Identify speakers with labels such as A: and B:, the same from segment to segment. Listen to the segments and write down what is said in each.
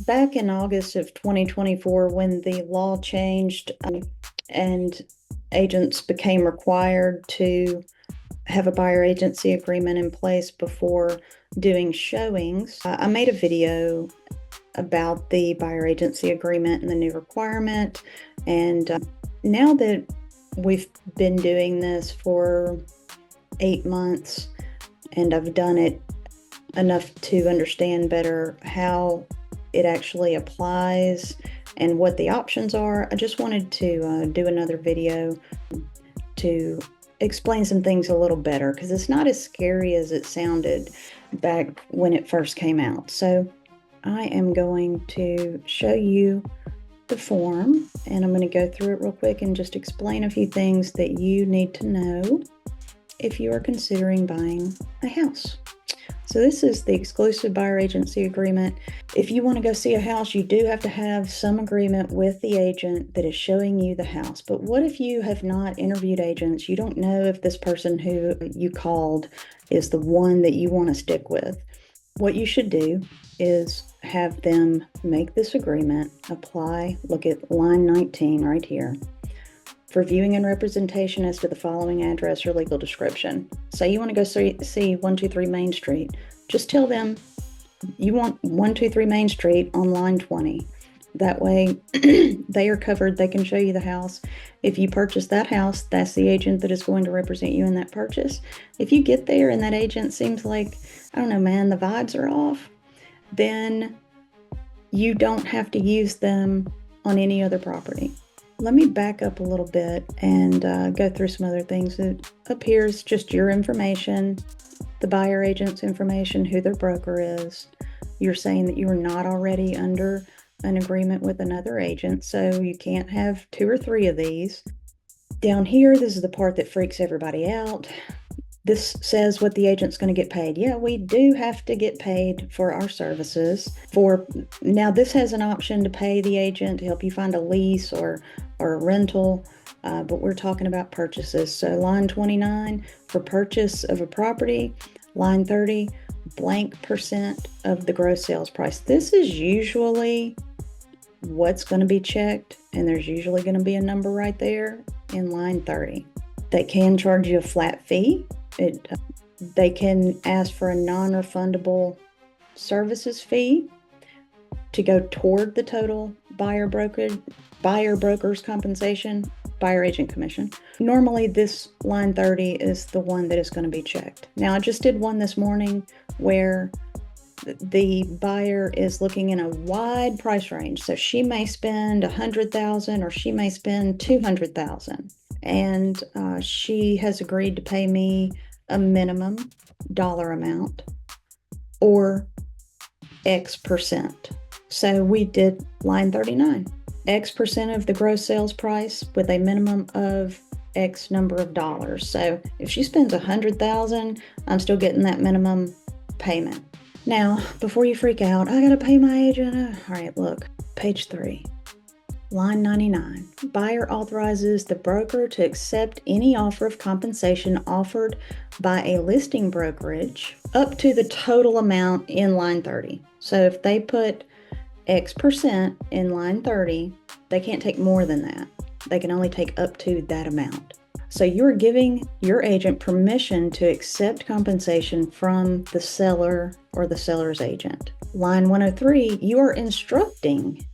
A: Back in August of 2024, when the law changed and agents became required to have a buyer agency agreement in place before doing showings, I made a video about the buyer agency agreement and the new requirement. And now that we've been doing this for 8 months and I've done it enough to understand better how it actually applies and what the options are, I just wanted to do another video to explain some things a little better, because it's not as scary as it sounded back when it first came out. So I am going to show you the form, and I'm going to go through it real quick and just explain a few things that you need to know if you are considering buying a house. So this is the exclusive buyer agency agreement. If you want to go see a house, you do have to have some agreement with the agent that is showing you the house. But what if you have not interviewed agents? You don't know if this person who you called is the one that you want to stick with. What you should do is have them make this agreement, apply, look at line 19 right here. For viewing and representation as to the following address or legal description. Say you want to go see 123 Main Street. Just tell them you want 123 Main Street on line 20. That way they are covered. They can show you the house. If you purchase that house, that's the agent that is going to represent you in that purchase. If you get there and that agent seems like, I don't know, man, the vibes are off, then you don't have to use them on any other property. Let me back up a little bit and go through some other things. Up here is just your information, the buyer agent's information, who their broker is. You're saying that you are not already under an agreement with another agent, so you can't have 2 or 3 of these. Down here, this is the part that freaks everybody out. This says what the agent's going to get paid. Yeah, we do have to get paid for our services. Now, this has an option to pay the agent to help you find a lease or a rental, but we're talking about purchases. So line 29, for purchase of a property. Line 30, blank percent of the gross sales price. This is usually what's going to be checked, and there's usually going to be a number right there in line 30. They can charge you a flat fee. They can ask for a non-refundable services fee to go toward the total buyer broker's compensation, buyer agent commission. Normally this line 30 is the one that is going to be checked. Now, I just did one this morning where the buyer is looking in a wide price range. So she may spend $100,000 or she may spend $200,000. And she has agreed to pay me a minimum dollar amount or X percent. So we did line 39, X percent of the gross sales price with a minimum of X number of dollars. So if she spends $100,000, I'm still getting that minimum payment. Now, before you freak out, I gotta pay my agent. All right, look, page 3. Line 99, buyer authorizes the broker to accept any offer of compensation offered by a listing brokerage up to the total amount in line 30. So if they put X percent in line 30, they can't take more than that. They can only take up to that amount. So you're giving your agent permission to accept compensation from the seller or the seller's agent. Line 103, you are instructing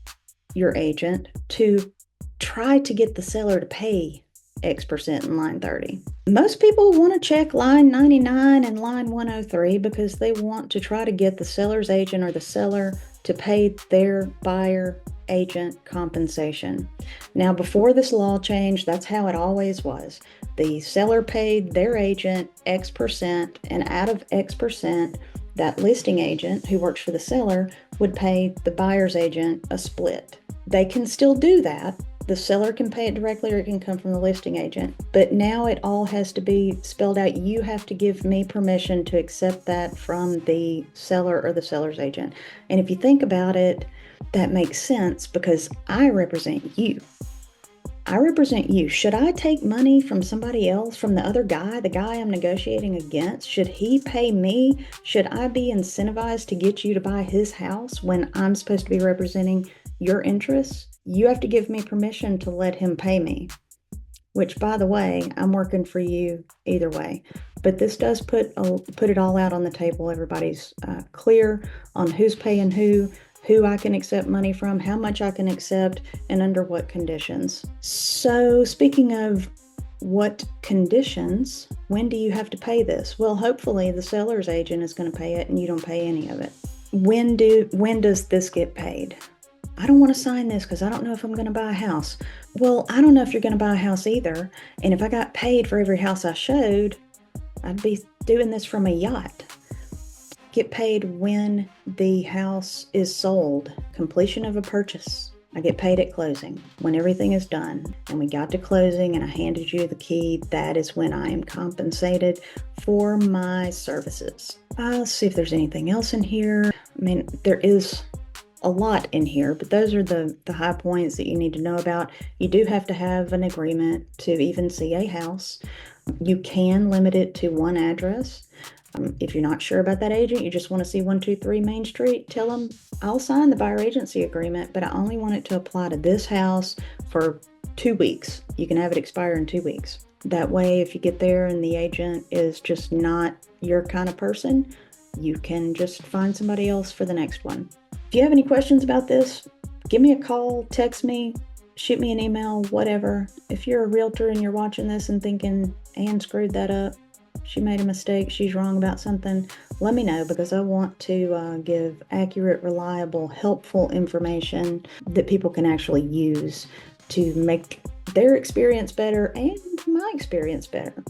A: your agent to try to get the seller to pay X percent in line 30. Most people want to check line 99 and line 103 because they want to try to get the seller's agent or the seller to pay their buyer agent compensation. Now, before this law changed, that's how it always was. The seller paid their agent X percent, and out of X percent, that listing agent who works for the seller would pay the buyer's agent a split. They can still do that. The seller can pay it directly or it can come from the listing agent. But now it all has to be spelled out. You have to give me permission to accept that from the seller or the seller's agent. And if you think about it, that makes sense because I represent you. I represent you. Should I take money from somebody else, from the other guy, the guy I'm negotiating against? Should he pay me? Should I be incentivized to get you to buy his house when I'm supposed to be representing your interests? You have to give me permission to let him pay me, which, by the way, I'm working for you either way. But this does put it all out on the table. Everybody's clear on who's paying who I can accept money from, how much I can accept, and under what conditions. So speaking of what conditions, when do you have to pay this? Well, hopefully the seller's agent is going to pay it and you don't pay any of it. When does this get paid? I don't want to sign this because I don't know if I'm going to buy a house. Well, I don't know if you're going to buy a house either. And if I got paid for every house I showed, I'd be doing this from a yacht. Get paid when the house is sold, completion of a purchase. I get paid at closing. When everything is done and we got to closing and I handed you the key, that is when I am compensated for my services. Let's see if there's anything else in here. I mean, there is a lot in here, but those are the high points that you need to know about. You do have to have an agreement to even see a house. You can limit it to one address. If you're not sure about that agent, you just want to see 123 Main Street, tell them I'll sign the buyer agency agreement, but I only want it to apply to this house for 2 weeks. You can have it expire in 2 weeks. That way, if you get there and the agent is just not your kind of person, you can just find somebody else for the next one. If you have any questions about this, give me a call, text me, shoot me an email, whatever. If you're a realtor and you're watching this and thinking, Ann screwed that up, she made a mistake, she's wrong about something, let me know, because I want to give accurate, reliable, helpful information that people can actually use to make their experience better and my experience better.